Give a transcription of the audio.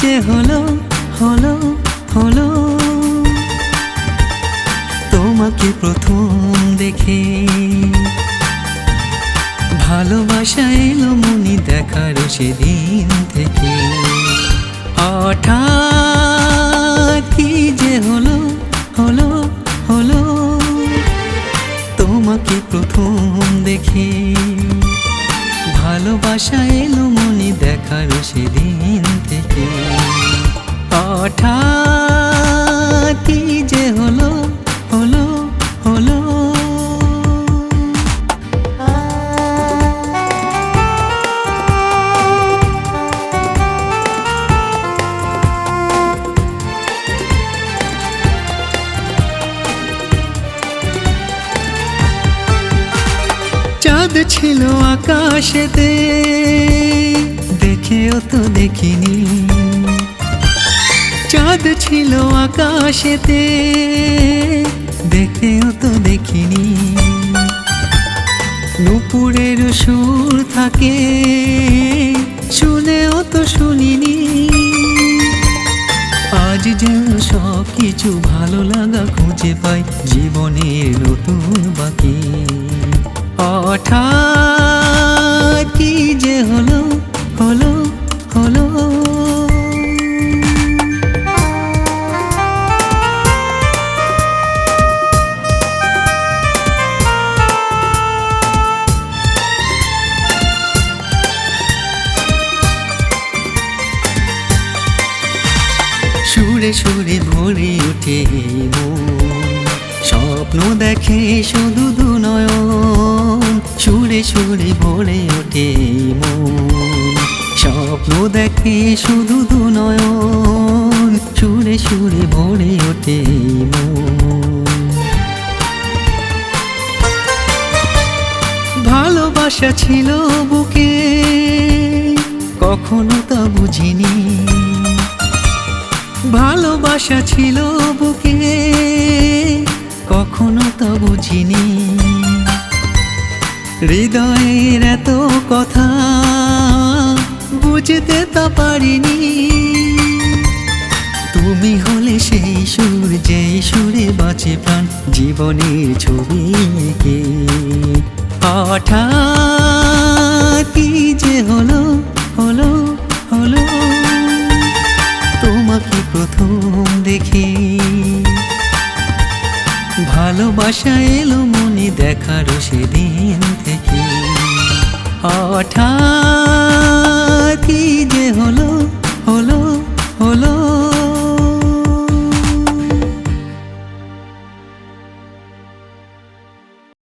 যে হলো হলো হলো তোমাকে প্রথম দেখে ভালোবাসা এলো মনে দেখার সেদিন থেকে। হঠাৎ কি যে হলো হলো হলো তোমাকে প্রথম দেখে ভালোবাসা এলো মনে দেখার সেদিন থেকে। হঠাৎ কি যে হলো হলো হলো চাঁদ ছিল আকাশেতে দেখেও তো দেখিনি, চাঁদ ছিল আকাশেতে দেখেও তো দেখিনি। নুপুরের সুর থাকে শুনেও তো শুনিনি। আজ যেন সব কিছু ভালো লাগা খুঁজে পাই জীবনের নতুন বাকি। হঠাৎ কি যে হলো হলো হলো সুরে সুরে ভরে ওঠে মন, স্বপ্ন দেখে শুধু দুনয়ন। সুরে সুরে ভরে ওঠে মন, স্বপ্ন দেখে শুধু দুনয়ন। সুরে সুরে ভরে ওঠে মন। ভালোবাসা ছিল বুকে কখনো তা বুঝিনি। ভালোবাসা ছিল বুকে কখনো তা বুঝিনি। হৃদয়ের এত কথা বুঝতে তা পারিনি। তুমি হলে সেই সুর যেই সুরে বাঁচে প্রাণ জীবনের ছবি এঁকে। হঠাৎ কি যে হলো হলো হলো তোমাকে প্রথম দেখে ভালোবাসা এলো মনে দেখার সেদিন থেকে। হঠাৎ কি যে হলো